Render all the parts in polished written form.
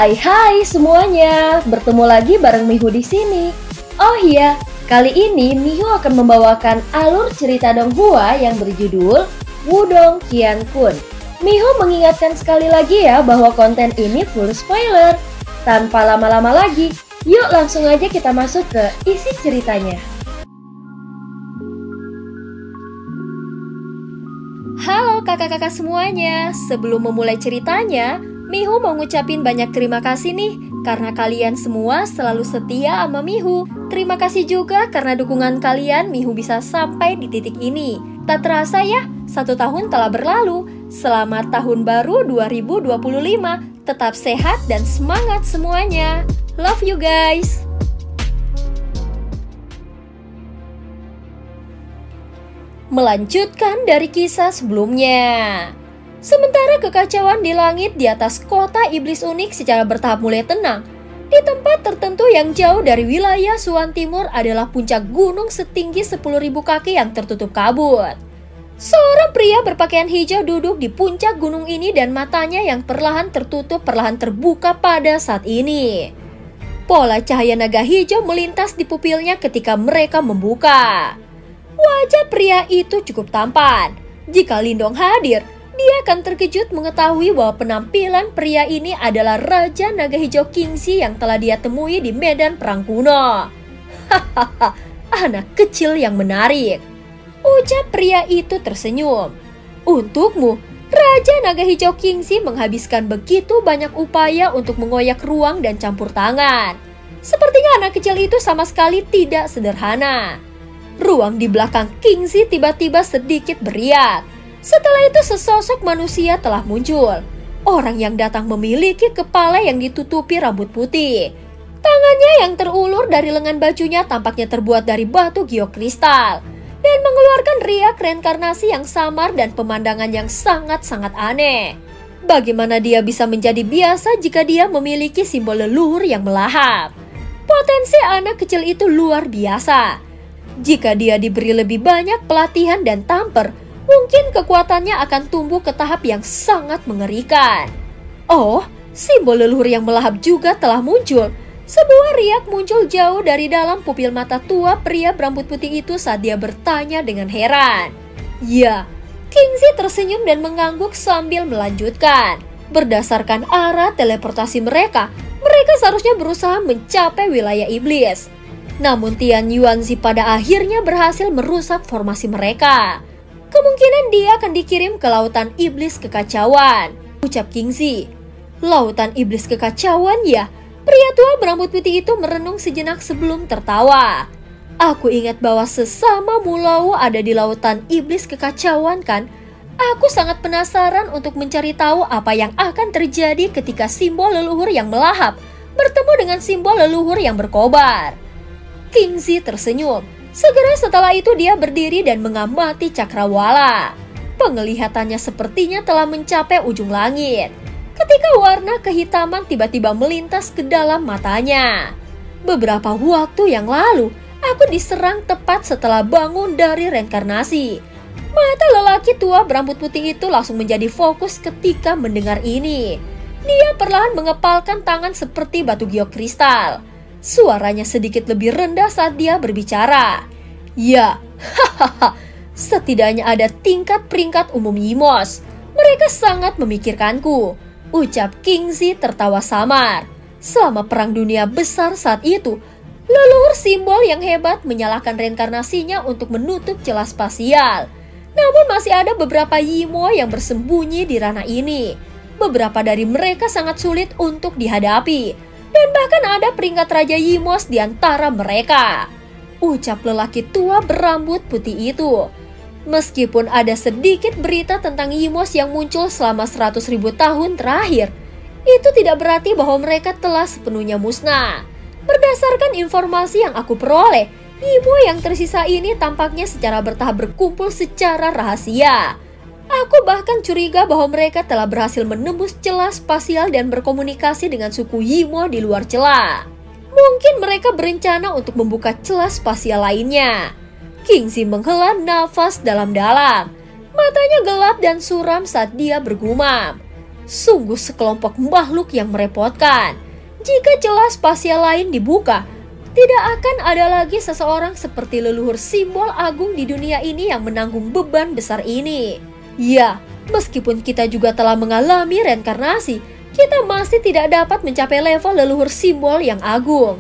Hai semuanya, bertemu lagi bareng Mihu di sini. Oh iya, kali ini Mihu akan membawakan alur cerita Donghua yang berjudul Wudong Qiankun. Mihu mengingatkan sekali lagi ya bahwa konten ini full spoiler. Tanpa lama-lama lagi, yuk langsung aja kita masuk ke isi ceritanya. Halo kakak-kakak semuanya, sebelum memulai ceritanya, Mihu mau ngucapin banyak terima kasih nih karena kalian semua selalu setia sama Mihu. Terima kasih juga karena dukungan kalian Mihu bisa sampai di titik ini. Tak terasa ya, 1 tahun telah berlalu. Selamat tahun baru 2025. Tetap sehat dan semangat semuanya. Love you guys. Melanjutkan dari kisah sebelumnya. Sementara kekacauan di langit di atas kota iblis unik secara bertahap mulai tenang, di tempat tertentu yang jauh dari wilayah Suan Timur adalah puncak gunung setinggi 10.000 kaki yang tertutup kabut. Seorang pria berpakaian hijau duduk di puncak gunung ini dan matanya yang perlahan tertutup perlahan terbuka pada saat ini. Pola cahaya naga hijau melintas di pupilnya ketika mereka membuka. Wajah pria itu cukup tampan. Jika Lindong hadir, dia akan terkejut mengetahui bahwa penampilan pria ini adalah Raja Naga Hijau Kingxi yang telah dia temui di medan perang kuno. Hahaha, anak kecil yang menarik. Ucap pria itu tersenyum. Untukmu, Raja Naga Hijau Kingxi menghabiskan begitu banyak upaya untuk mengoyak ruang dan campur tangan. Sepertinya anak kecil itu sama sekali tidak sederhana. Ruang di belakang Kingxi tiba-tiba sedikit beriak. Setelah itu sesosok manusia telah muncul. Orang yang datang memiliki kepala yang ditutupi rambut putih. Tangannya yang terulur dari lengan bajunya tampaknya terbuat dari batu giok kristal. Dan mengeluarkan riak reinkarnasi yang samar dan pemandangan yang sangat-sangat aneh. Bagaimana dia bisa menjadi biasa jika dia memiliki simbol leluhur yang melahap? Potensi anak kecil itu luar biasa. Jika dia diberi lebih banyak pelatihan dan tamper, mungkin kekuatannya akan tumbuh ke tahap yang sangat mengerikan. Oh, simbol leluhur yang melahap juga telah muncul. Sebuah riak muncul jauh dari dalam pupil mata tua pria berambut putih itu saat dia bertanya dengan heran. Ya, Kingxi tersenyum dan mengangguk sambil melanjutkan. Berdasarkan arah teleportasi mereka seharusnya berusaha mencapai wilayah iblis. Namun Tian Yuanzi pada akhirnya berhasil merusak formasi mereka. Kemungkinan dia akan dikirim ke lautan iblis kekacauan, ucap Kingxi. Lautan iblis kekacauan ya? Pria tua berambut putih itu merenung sejenak sebelum tertawa. Aku ingat bahwa sesama Mulao ada di lautan iblis kekacauan kan? Aku sangat penasaran untuk mencari tahu apa yang akan terjadi ketika simbol leluhur yang melahap bertemu dengan simbol leluhur yang berkobar. Kingxi tersenyum. Segera setelah itu dia berdiri dan mengamati cakrawala. Penglihatannya sepertinya telah mencapai ujung langit. Ketika warna kehitaman tiba-tiba melintas ke dalam matanya. Beberapa waktu yang lalu, aku diserang tepat setelah bangun dari reinkarnasi. Mata lelaki tua berambut putih itu langsung menjadi fokus ketika mendengar ini. Dia perlahan mengepalkan tangan seperti batu giok kristal. Suaranya sedikit lebih rendah saat dia berbicara. Ya, hahaha, setidaknya ada tingkat peringkat umum Yimos. Mereka sangat memikirkanku, ucap Kingxi tertawa samar. Selama perang dunia besar saat itu, leluhur simbol yang hebat menyalakan reinkarnasinya untuk menutup celah spasial. Namun masih ada beberapa Yimo yang bersembunyi di ranah ini. Beberapa dari mereka sangat sulit untuk dihadapi. Dan bahkan ada peringkat Raja Yimos di antara mereka, ucap lelaki tua berambut putih itu. Meskipun ada sedikit berita tentang Yimos yang muncul selama 100.000 tahun terakhir, itu tidak berarti bahwa mereka telah sepenuhnya musnah. Berdasarkan informasi yang aku peroleh, Yimo yang tersisa ini tampaknya secara bertahap berkumpul secara rahasia. Aku bahkan curiga bahwa mereka telah berhasil menembus celah spasial dan berkomunikasi dengan suku Yimo di luar celah. Mungkin mereka berencana untuk membuka celah spasial lainnya. Kingxi menghela nafas dalam-dalam. Matanya gelap dan suram saat dia bergumam. Sungguh sekelompok makhluk yang merepotkan. Jika celah spasial lain dibuka, tidak akan ada lagi seseorang seperti leluhur simbol agung di dunia ini yang menanggung beban besar ini. Ya, meskipun kita juga telah mengalami reinkarnasi, kita masih tidak dapat mencapai level leluhur simbol yang agung.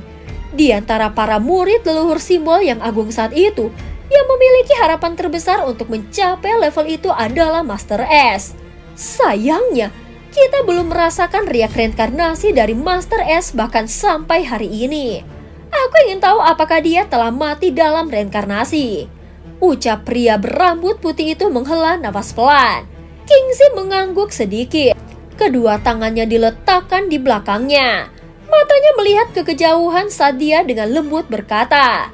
Di antara para murid leluhur simbol yang agung saat itu, yang memiliki harapan terbesar untuk mencapai level itu adalah Master S. Sayangnya, kita belum merasakan riak reinkarnasi dari Master S bahkan sampai hari ini. Aku ingin tahu apakah dia telah mati dalam reinkarnasi. Ucap pria berambut putih itu menghela nafas pelan. Kingsley mengangguk sedikit. Kedua tangannya diletakkan di belakangnya. Matanya melihat ke kejauhan saat dia dengan lembut berkata,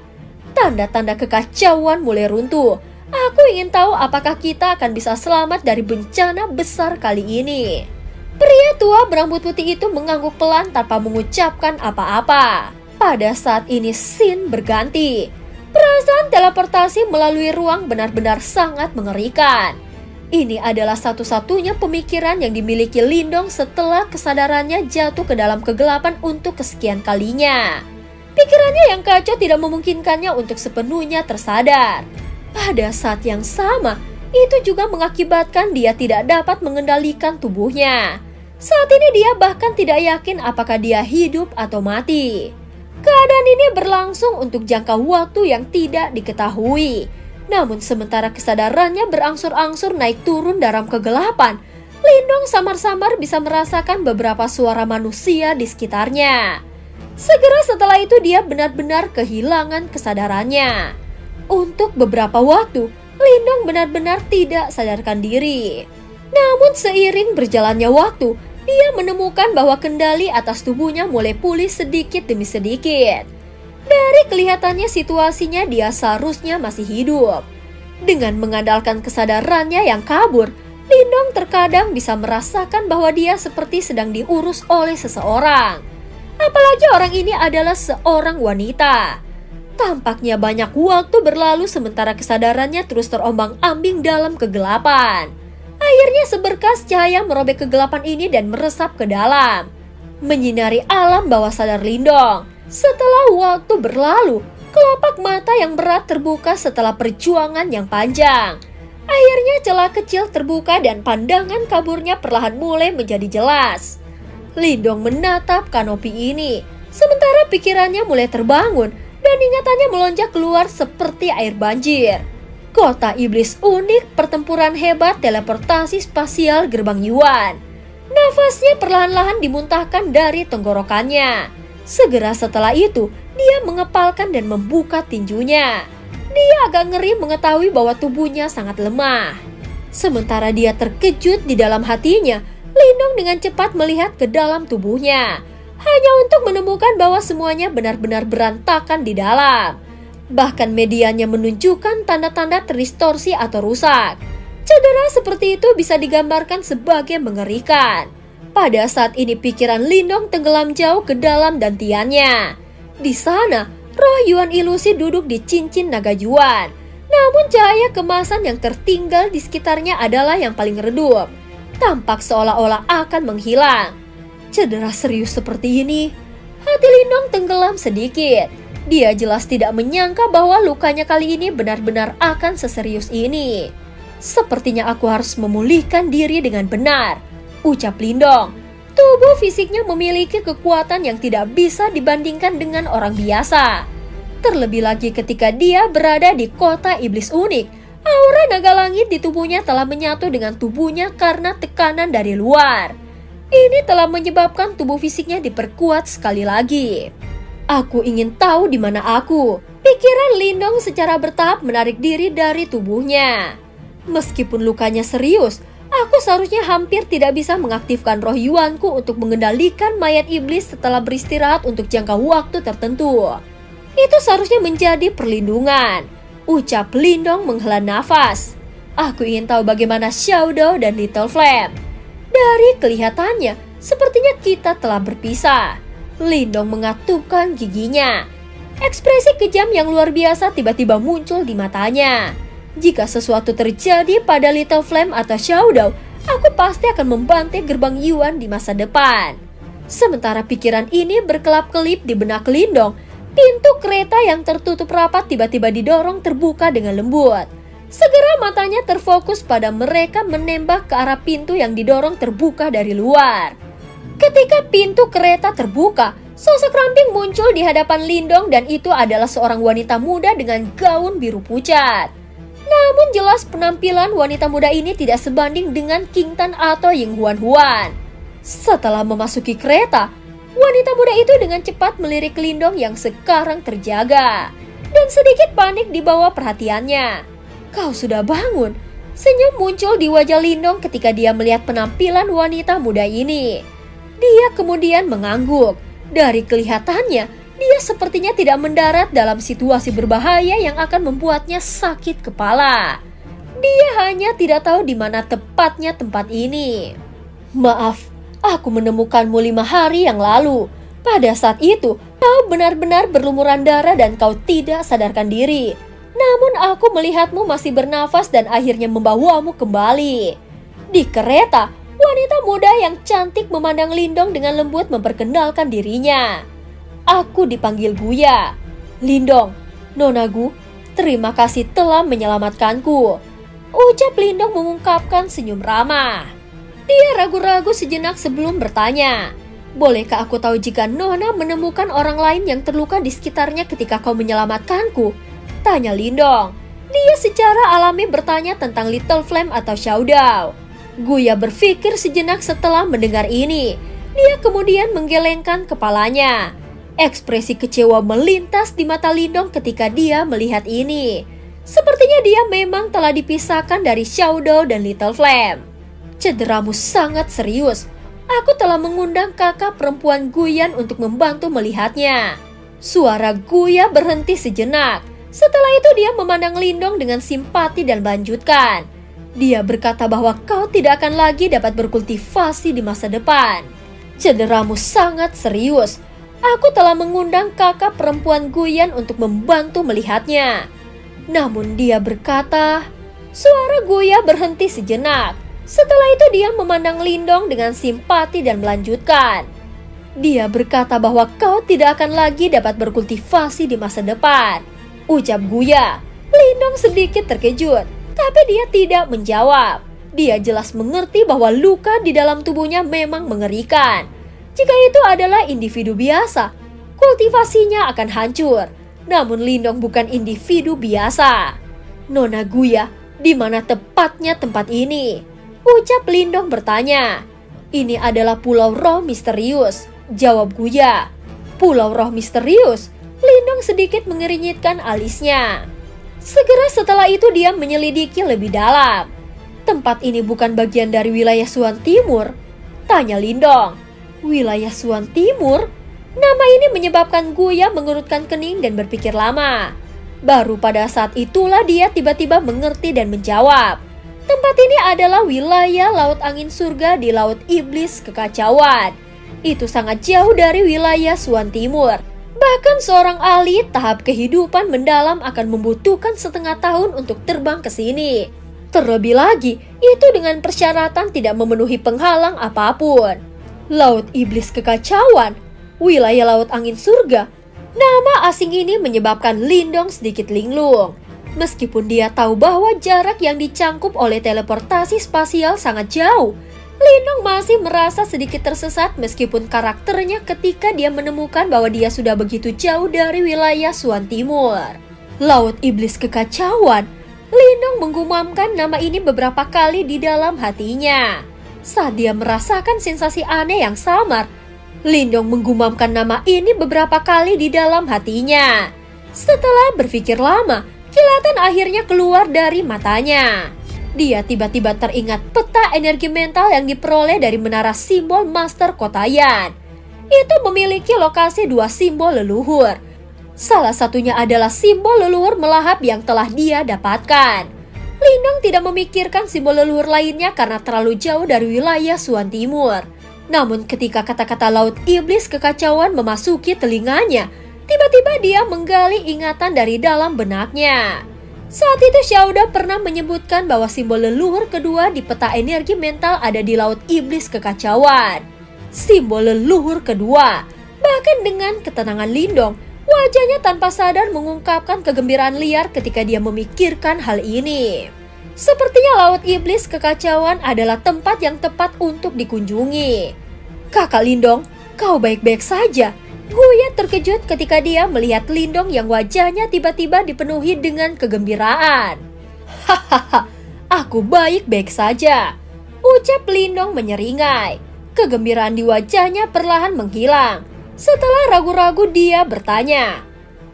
"Tanda-tanda kekacauan mulai runtuh. Aku ingin tahu apakah kita akan bisa selamat dari bencana besar kali ini." Pria tua berambut putih itu mengangguk pelan tanpa mengucapkan apa-apa. Pada saat ini scene berganti. Perasaan teleportasi melalui ruang benar-benar sangat mengerikan. Ini adalah satu-satunya pemikiran yang dimiliki Lindong setelah kesadarannya jatuh ke dalam kegelapan untuk kesekian kalinya. Pikirannya yang kacau tidak memungkinkannya untuk sepenuhnya tersadar. Pada saat yang sama, itu juga mengakibatkan dia tidak dapat mengendalikan tubuhnya. Saat ini dia bahkan tidak yakin apakah dia hidup atau mati. Keadaan ini berlangsung untuk jangka waktu yang tidak diketahui. Namun sementara kesadarannya berangsur-angsur naik turun dalam kegelapan, Lindong samar-samar bisa merasakan beberapa suara manusia di sekitarnya. Segera setelah itu dia benar-benar kehilangan kesadarannya. Untuk beberapa waktu, Lindong benar-benar tidak sadarkan diri. Namun seiring berjalannya waktu, dia menemukan bahwa kendali atas tubuhnya mulai pulih sedikit demi sedikit. Dari kelihatannya situasinya dia seharusnya masih hidup. Dengan mengandalkan kesadarannya yang kabur, Lindong terkadang bisa merasakan bahwa dia seperti sedang diurus oleh seseorang. Apalagi orang ini adalah seorang wanita. Tampaknya banyak waktu berlalu sementara kesadarannya terus terombang-ambing dalam kegelapan. Akhirnya seberkas cahaya merobek kegelapan ini dan meresap ke dalam, menyinari alam bawah sadar Lindong. Setelah waktu berlalu, kelopak mata yang berat terbuka setelah perjuangan yang panjang. Akhirnya celah kecil terbuka dan pandangan kaburnya perlahan mulai menjadi jelas. Lindong menatap kanopi ini, sementara pikirannya mulai terbangun dan ingatannya melonjak keluar seperti air banjir. Kota iblis unik, pertempuran hebat, teleportasi spasial gerbang Yuan. Nafasnya perlahan-lahan dimuntahkan dari tenggorokannya. Segera setelah itu, dia mengepalkan dan membuka tinjunya. Dia agak ngeri mengetahui bahwa tubuhnya sangat lemah. Sementara dia terkejut di dalam hatinya, Lindong dengan cepat melihat ke dalam tubuhnya. Hanya untuk menemukan bahwa semuanya benar-benar berantakan di dalam. Bahkan medianya menunjukkan tanda-tanda terdistorsi atau rusak. Cedera seperti itu bisa digambarkan sebagai mengerikan. Pada saat ini pikiran Lindong tenggelam jauh ke dalam dantiannya. Di sana, roh Yuan ilusi duduk di cincin naga Yuan. Namun cahaya kemasan yang tertinggal di sekitarnya adalah yang paling redup. Tampak seolah-olah akan menghilang. Cedera serius seperti ini, hati Lindong tenggelam sedikit. Dia jelas tidak menyangka bahwa lukanya kali ini benar-benar akan seserius ini. Sepertinya aku harus memulihkan diri dengan benar, ucap Lindong. Tubuh fisiknya memiliki kekuatan yang tidak bisa dibandingkan dengan orang biasa. Terlebih lagi ketika dia berada di kota iblis unik, aura naga langit di tubuhnya telah menyatu dengan tubuhnya karena tekanan dari luar. Ini telah menyebabkan tubuh fisiknya diperkuat sekali lagi. Aku ingin tahu di mana aku. Pikiran Lindong secara bertahap menarik diri dari tubuhnya. Meskipun lukanya serius, aku seharusnya hampir tidak bisa mengaktifkan roh Yuanku untuk mengendalikan mayat iblis setelah beristirahat untuk jangka waktu tertentu. Itu seharusnya menjadi perlindungan, ucap Lindong menghela nafas. Aku ingin tahu bagaimana Xiaodou dan Little Flame. Dari kelihatannya, sepertinya kita telah berpisah. Lindong mengatupkan giginya. Ekspresi kejam yang luar biasa tiba-tiba muncul di matanya. Jika sesuatu terjadi pada Little Flame atau Xiaodou, aku pasti akan membantai gerbang Yuan di masa depan. Sementara pikiran ini berkelap-kelip di benak Lindong, pintu kereta yang tertutup rapat tiba-tiba didorong terbuka dengan lembut. Segera matanya terfokus pada mereka menembak ke arah pintu yang didorong terbuka dari luar. Ketika pintu kereta terbuka, sosok ramping muncul di hadapan Lindong dan itu adalah seorang wanita muda dengan gaun biru pucat. Namun jelas penampilan wanita muda ini tidak sebanding dengan King Tan atau Ying Huan. Setelah memasuki kereta, wanita muda itu dengan cepat melirik Lindong yang sekarang terjaga dan sedikit panik di bawah perhatiannya. "Kau sudah bangun?" Senyum muncul di wajah Lindong ketika dia melihat penampilan wanita muda ini. Dia kemudian mengangguk. Dari kelihatannya, dia sepertinya tidak mendarat dalam situasi berbahaya yang akan membuatnya sakit kepala. Dia hanya tidak tahu di mana tepatnya tempat ini. "Maaf, aku menemukanmu 5 hari yang lalu. Pada saat itu, kau benar-benar berlumuran darah dan kau tidak sadarkan diri. Namun aku melihatmu masih bernafas dan akhirnya membawamu kembali." Di kereta, wanita muda yang cantik memandang Lindong dengan lembut memperkenalkan dirinya. "Aku dipanggil Guya." "Lindong, Nona Gu, terima kasih telah menyelamatkanku," ucap Lindong mengungkapkan senyum ramah. Dia ragu-ragu sejenak sebelum bertanya, "Bolehkah aku tahu jika Nona menemukan orang lain yang terluka di sekitarnya ketika kau menyelamatkanku?" tanya Lindong. Dia secara alami bertanya tentang Little Flame atau Xiaodao. Guya berpikir sejenak setelah mendengar ini. Dia kemudian menggelengkan kepalanya. Ekspresi kecewa melintas di mata Lindong ketika dia melihat ini. Sepertinya dia memang telah dipisahkan dari Xiaodao dan Little Flame. "Cederamu sangat serius. Aku telah mengundang kakak perempuan Guyan untuk membantu melihatnya." Suara Guya berhenti sejenak. Setelah itu dia memandang Lindong dengan simpati dan melanjutkan. Dia berkata bahwa kau tidak akan lagi dapat berkultivasi di masa depan. "Cederamu sangat serius. Aku telah mengundang kakak perempuan Guyan untuk membantu melihatnya." Namun dia berkata, suara Guya berhenti sejenak. Setelah itu dia memandang Lindong dengan simpati dan melanjutkan. Dia berkata bahwa kau tidak akan lagi dapat berkultivasi di masa depan, ucap Guya. Lindong sedikit terkejut, tapi dia tidak menjawab. Dia jelas mengerti bahwa luka di dalam tubuhnya memang mengerikan. Jika itu adalah individu biasa, kultivasinya akan hancur. Namun Lindong bukan individu biasa. "Nona Guya, di mana tepatnya tempat ini?" ucap Lindong bertanya. "Ini adalah Pulau Roh Misterius," jawab Guya. "Pulau Roh Misterius?" Lindong sedikit mengernyitkan alisnya. Segera setelah itu dia menyelidiki lebih dalam. "Tempat ini bukan bagian dari wilayah Suan Timur?" tanya Lindong. "Wilayah Suan Timur?" Nama ini menyebabkan Guya mengerutkan kening dan berpikir lama. Baru pada saat itulah dia tiba-tiba mengerti dan menjawab. Tempat ini adalah wilayah Laut Angin Surga di Laut Iblis Kekacauan. Itu sangat jauh dari wilayah Suan Timur. Bahkan seorang ahli tahap kehidupan mendalam akan membutuhkan setengah tahun untuk terbang ke sini. Terlebih lagi, itu dengan persyaratan tidak memenuhi penghalang apapun. Laut Iblis Kekacauan, wilayah Laut Angin Surga. Nama asing ini menyebabkan Lindong sedikit linglung. Meskipun dia tahu bahwa jarak yang dicangkup oleh teleportasi spasial sangat jauh, Lindong masih merasa sedikit tersesat meskipun karakternya ketika dia menemukan bahwa dia sudah begitu jauh dari wilayah Suan Timur. Laut Iblis Kekacauan. Lindong menggumamkan nama ini beberapa kali di dalam hatinya. Saat dia merasakan sensasi aneh yang samar, Lindong menggumamkan nama ini beberapa kali di dalam hatinya. Setelah berpikir lama, kilatan akhirnya keluar dari matanya. Dia tiba-tiba teringat peta energi mental yang diperoleh dari menara simbol Master Kotayan. Itu memiliki lokasi 2 simbol leluhur. Salah satunya adalah simbol leluhur melahap yang telah dia dapatkan. Lindong tidak memikirkan simbol leluhur lainnya karena terlalu jauh dari wilayah Suan Timur. Namun ketika kata-kata Laut Iblis Kekacauan memasuki telinganya, tiba-tiba dia menggali ingatan dari dalam benaknya. Saat itu Xiaoda pernah menyebutkan bahwa simbol leluhur kedua di peta energi mental ada di Laut Iblis Kekacauan. Simbol leluhur kedua. Bahkan dengan ketenangan Lindong, wajahnya tanpa sadar mengungkapkan kegembiraan liar ketika dia memikirkan hal ini. Sepertinya Laut Iblis Kekacauan adalah tempat yang tepat untuk dikunjungi. Kakak Lindong, kau baik-baik saja? Guya terkejut ketika dia melihat Lindong yang wajahnya tiba-tiba dipenuhi dengan kegembiraan. Hahaha, aku baik-baik saja, ucap Lindong menyeringai. Kegembiraan di wajahnya perlahan menghilang. Setelah ragu-ragu dia bertanya,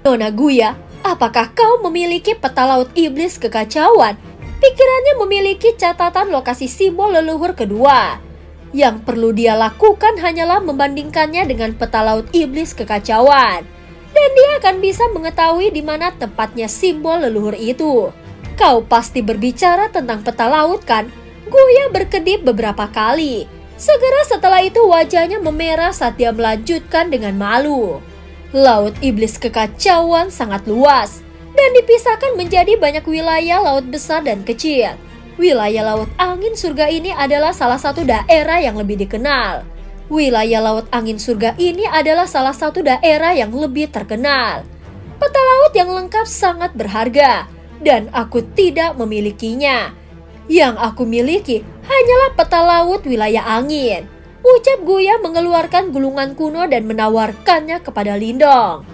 Nona Guya, apakah kau memiliki peta Laut Iblis Kekacauan? Pikirannya memiliki catatan lokasi simbol leluhur kedua. Yang perlu dia lakukan hanyalah membandingkannya dengan peta Laut Iblis Kekacauan. Dan dia akan bisa mengetahui di mana tempatnya simbol leluhur itu. Kau pasti berbicara tentang peta laut kan? Guya berkedip beberapa kali. Segera setelah itu wajahnya memerah saat dia melanjutkan dengan malu. Laut Iblis Kekacauan sangat luas dan dipisahkan menjadi banyak wilayah laut besar dan kecil. Wilayah Laut Angin Surga ini adalah salah satu daerah yang lebih dikenal. Wilayah Laut Angin Surga ini adalah salah satu daerah yang lebih terkenal. Peta laut yang lengkap sangat berharga dan aku tidak memilikinya. Yang aku miliki hanyalah peta laut wilayah angin, ucap Guya mengeluarkan gulungan kuno dan menawarkannya kepada Lindong.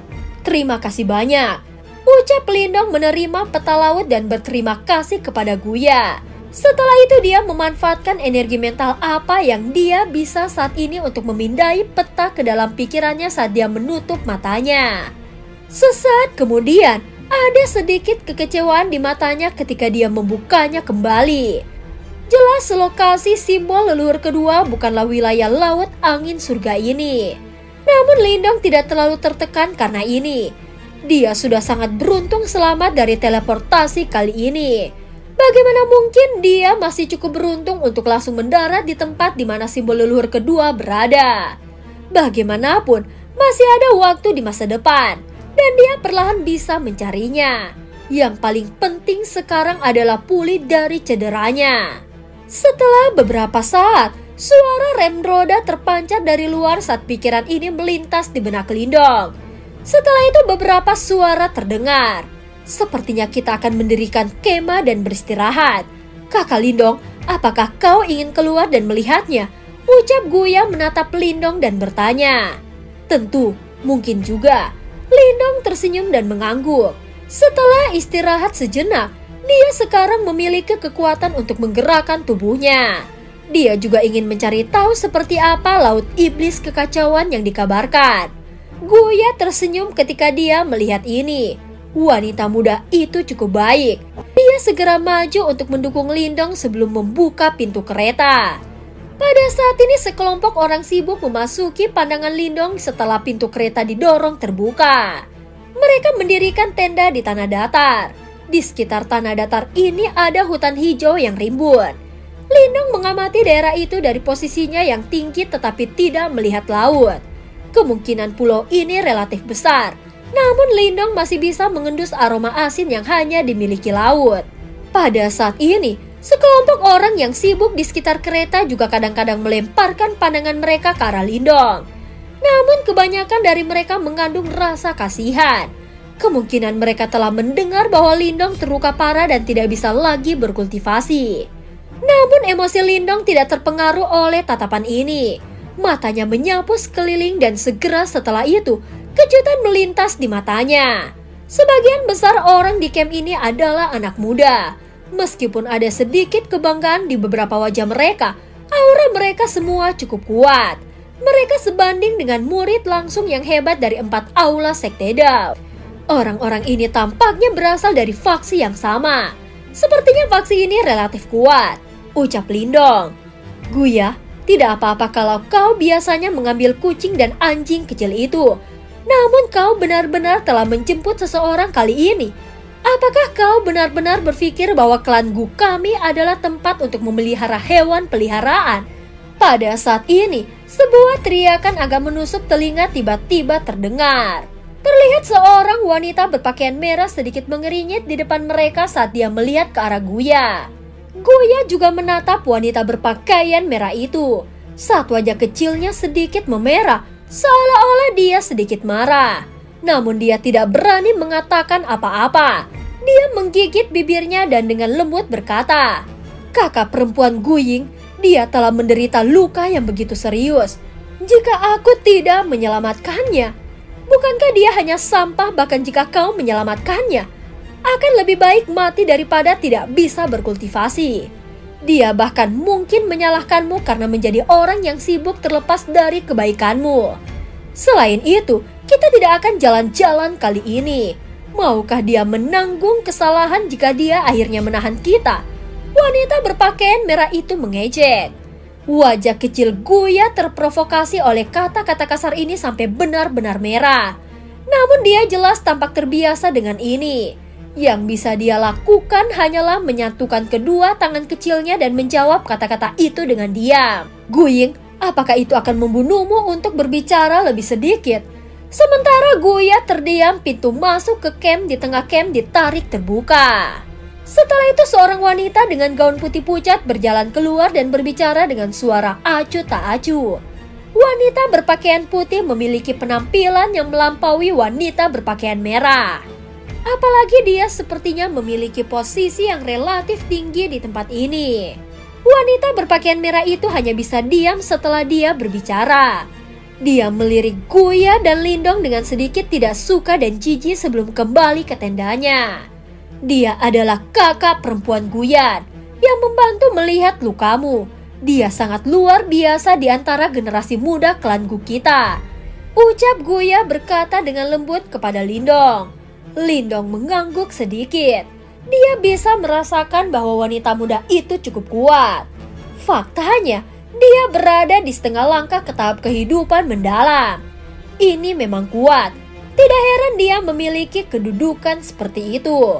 Terima kasih banyak, ucap Lindong menerima peta laut dan berterima kasih kepada Guya. Setelah itu dia memanfaatkan energi mental apa yang dia bisa saat ini untuk memindai peta ke dalam pikirannya saat dia menutup matanya. Sesaat kemudian, ada sedikit kekecewaan di matanya ketika dia membukanya kembali. Jelas lokasi simbol leluhur kedua bukanlah wilayah Laut Angin Surga ini. Namun Lindong tidak terlalu tertekan karena ini. Dia sudah sangat beruntung selamat dari teleportasi kali ini. Bagaimana mungkin dia masih cukup beruntung untuk langsung mendarat di tempat di mana simbol leluhur kedua berada. Bagaimanapun, masih ada waktu di masa depan, dan dia perlahan bisa mencarinya. Yang paling penting sekarang adalah pulih dari cederanya. Setelah beberapa saat, suara rem roda terpancar dari luar saat pikiran ini melintas di benak Lindong. Setelah itu beberapa suara terdengar. Sepertinya kita akan mendirikan kemah dan beristirahat. Kakak Lindong, apakah kau ingin keluar dan melihatnya? Ucap Guya menatap Lindong dan bertanya. Tentu, mungkin juga. Lindong tersenyum dan mengangguk. Setelah istirahat sejenak, dia sekarang memiliki kekuatan untuk menggerakkan tubuhnya. Dia juga ingin mencari tahu seperti apa Laut Iblis Kekacauan yang dikabarkan. Guya tersenyum ketika dia melihat ini. Wanita muda itu cukup baik. Dia segera maju untuk mendukung Lindong sebelum membuka pintu kereta. Pada saat ini sekelompok orang sibuk memasuki pandangan Lindong setelah pintu kereta didorong terbuka. Mereka mendirikan tenda di tanah datar. Di sekitar tanah datar ini ada hutan hijau yang rimbun. Lindong mengamati daerah itu dari posisinya yang tinggi tetapi tidak melihat laut. Kemungkinan pulau ini relatif besar. Namun Lindong masih bisa mengendus aroma asin yang hanya dimiliki laut. Pada saat ini, sekelompok orang yang sibuk di sekitar kereta juga kadang-kadang melemparkan pandangan mereka ke arah Lindong. Namun kebanyakan dari mereka mengandung rasa kasihan. Kemungkinan mereka telah mendengar bahwa Lindong terluka parah dan tidak bisa lagi berkultivasi. Namun emosi Lindong tidak terpengaruh oleh tatapan ini. Matanya menyapu sekeliling dan segera setelah itu, kejutan melintas di matanya. Sebagian besar orang di camp ini adalah anak muda. Meskipun ada sedikit kebanggaan di beberapa wajah mereka, aura mereka semua cukup kuat. Mereka sebanding dengan murid langsung yang hebat dari 4 aula Sekte Dao. Orang-orang ini tampaknya berasal dari faksi yang sama. Sepertinya faksi ini relatif kuat, ucap Lindong. Guya, tidak apa-apa kalau kau biasanya mengambil kucing dan anjing kecil itu. Namun kau benar-benar telah menjemput seseorang kali ini. Apakah kau benar-benar berpikir bahwa klan Gu kami adalah tempat untuk memelihara hewan peliharaan? Pada saat ini, sebuah teriakan agak menusuk telinga tiba-tiba terdengar. Terlihat seorang wanita berpakaian merah sedikit mengeringit di depan mereka saat dia melihat ke arah Guya. Guya juga menatap wanita berpakaian merah itu. Saat wajah kecilnya sedikit memerah, seolah-olah dia sedikit marah. Namun dia tidak berani mengatakan apa-apa. Dia menggigit bibirnya dan dengan lembut berkata, "Kakak perempuan Guying, dia telah menderita luka yang begitu serius. Jika aku tidak menyelamatkannya, bukankah dia hanya sampah bahkan jika kau menyelamatkannya? Akan lebih baik mati daripada tidak bisa berkultivasi. Dia bahkan mungkin menyalahkanmu karena menjadi orang yang sibuk terlepas dari kebaikanmu. Selain itu, kita tidak akan jalan-jalan kali ini. Maukah dia menanggung kesalahan jika dia akhirnya menahan kita?" Wanita berpakaian merah itu mengejek. Wajah kecil Guya terprovokasi oleh kata-kata kasar ini sampai benar-benar merah. Namun dia jelas tampak terbiasa dengan ini. Yang bisa dia lakukan hanyalah menyatukan kedua tangan kecilnya dan menjawab kata-kata itu dengan diam. "Guying, apakah itu akan membunuhmu untuk berbicara lebih sedikit?" Sementara Guya terdiam, pintu masuk ke camp di tengah camp ditarik terbuka. Setelah itu seorang wanita dengan gaun putih pucat berjalan keluar dan berbicara dengan suara acuh tak acuh. Wanita berpakaian putih memiliki penampilan yang melampaui wanita berpakaian merah. Apalagi dia sepertinya memiliki posisi yang relatif tinggi di tempat ini. Wanita berpakaian merah itu hanya bisa diam setelah dia berbicara. Dia melirik Guya dan Lindong dengan sedikit tidak suka dan jijik sebelum kembali ke tendanya. Dia adalah kakak perempuan Guyan yang membantu melihat lukamu. Dia sangat luar biasa di antara generasi muda klan Gu kita, ucap Guya berkata dengan lembut kepada Lindong. Lindong mengangguk sedikit. Dia bisa merasakan bahwa wanita muda itu cukup kuat. Faktanya, dia berada di setengah langkah ke tahap kehidupan mendalam. Ini memang kuat. Tidak heran dia memiliki kedudukan seperti itu.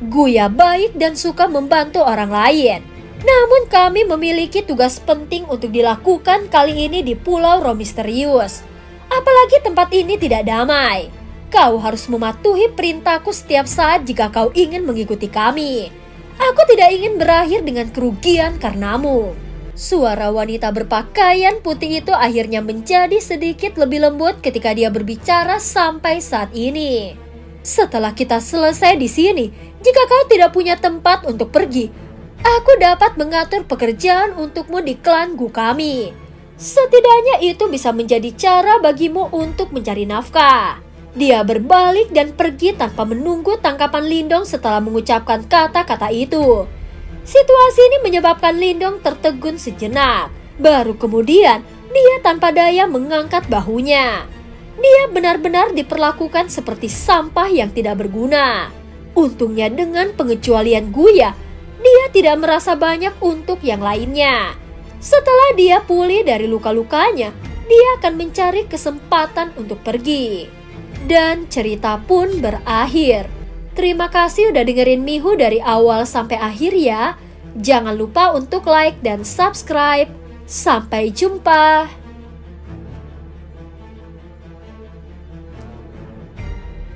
Guya baik dan suka membantu orang lain. Namun kami memiliki tugas penting untuk dilakukan kali ini di Pulau Roh Misterius. Apalagi tempat ini tidak damai. Kau harus mematuhi perintahku setiap saat jika kau ingin mengikuti kami. Aku tidak ingin berakhir dengan kerugian karenamu. Suara wanita berpakaian putih itu akhirnya menjadi sedikit lebih lembut ketika dia berbicara sampai saat ini. Setelah kita selesai di sini, jika kau tidak punya tempat untuk pergi, aku dapat mengatur pekerjaan untukmu di klan Gu kami. Setidaknya itu bisa menjadi cara bagimu untuk mencari nafkah. Dia berbalik dan pergi tanpa menunggu tangkapan Lindong setelah mengucapkan kata-kata itu. Situasi ini menyebabkan Lindong tertegun sejenak. Baru kemudian, dia tanpa daya mengangkat bahunya. Dia benar-benar diperlakukan seperti sampah yang tidak berguna. Untungnya dengan pengecualian Guya, dia tidak merasa banyak untuk yang lainnya. Setelah dia pulih dari luka-lukanya, dia akan mencari kesempatan untuk pergi. Dan cerita pun berakhir. Terima kasih udah dengerin Mihu dari awal sampai akhir ya. Jangan lupa untuk like dan subscribe. Sampai jumpa.